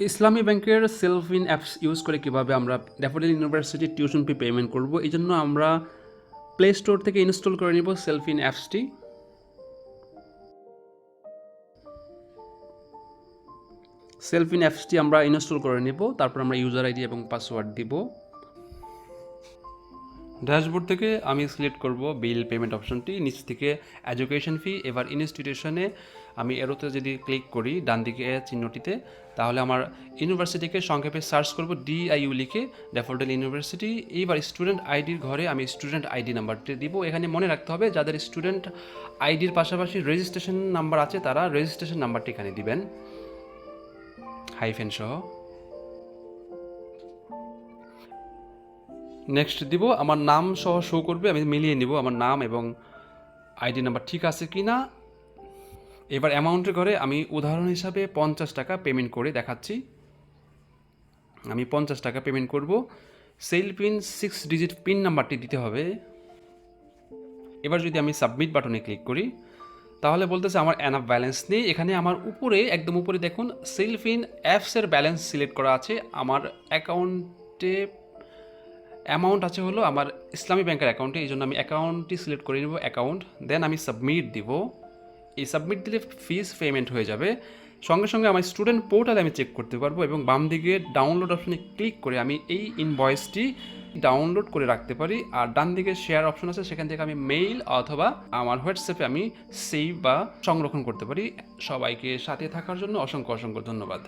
ইসলামী ব্যাংকের self in apps use করে কীভাবে আমরা daffodil university tuition fee payment করব, এই জন্য আমরা প্লে স্টোর থেকে ইনস্টল করে নিব সেলফ ইন অ্যাপসটি। সেলফ ইন অ্যাপসটি আমরা ইনস্টল করে নেব, তারপর আমরা ইউজার আইডি এবং পাসওয়ার্ড দিব। ড্যাশবোর্ড থেকে আমি সিলেক্ট করব বিল পেমেন্ট অপশনটি, নিচ থেকে এডুকেশন ফি। এবার ইনস্টিটিউশনে আমি এরোতে যদি ক্লিক করি ডান দিকে চিহ্নটিতে, তাহলে আমার ইউনিভার্সিটিকে সংক্ষেপে সার্চ করব DIU লিখে, ড্যাফোডিল ইউনিভার্সিটি। এইবার স্টুডেন্ট আইডির ঘরে আমি স্টুডেন্ট আইডি নাম্বারটি দিব। এখানে মনে রাখতে হবে যাদের স্টুডেন্ট আইডির পাশাপাশি রেজিস্ট্রেশন নাম্বার আছে তারা রেজিস্ট্রেশন নাম্বারটি এখানে দিবেন হাইফেন সহ। নেক্সট দিব, আমার নাম সহ শো করবে, আমি মিলিয়ে নিব আমার নাম এবং আইডি নাম্বার ঠিক আছে কি না। এবার অ্যামাউন্টের ঘরে আমি উদাহরণ হিসাবে 50 টাকা পেমেন্ট করে দেখাচ্ছি। আমি 50 টাকা পেমেন্ট করব। সেল পিন 6 ডিজিট পিন নাম্বারটি দিতে হবে। এবার যদি আমি সাবমিট বাটনে ক্লিক করি তাহলে বলতেছে আমার এনাফ ব্যালেন্স নেই। এখানে আমার উপরে একদম উপরে দেখুন সেলফ ইন অ্যাপসের ব্যালেন্স সিলেক্ট করা আছে। আমার অ্যাকাউন্টে অ্যামাউন্ট আছে হলো আমার ইসলামী ব্যাংকের অ্যাকাউন্টে, এই জন্য আমি অ্যাকাউন্টটি সিলেক্ট করে নেব অ্যাকাউন্ট, দেন আমি সাবমিট দিব। এই সাবমিট দিলে ফিস পেমেন্ট হয়ে যাবে। সঙ্গে সঙ্গে আমার স্টুডেন্ট পোর্টালে আমি চেক করতে পারবো এবং বাম দিকে ডাউনলোড অপশনে ক্লিক করে আমি এই ইনভয়েসটি ডাউনলোড করে রাখতে পারি। আর ডান দিকে শেয়ার অপশন আছে, সেখান থেকে আমি মেইল অথবা আমার হোয়াটসঅ্যাপে আমি সেভ বা সংরক্ষণ করতে পারি। সবাইকে সাথে থাকার জন্য অসংখ্য অসংখ্য ধন্যবাদ।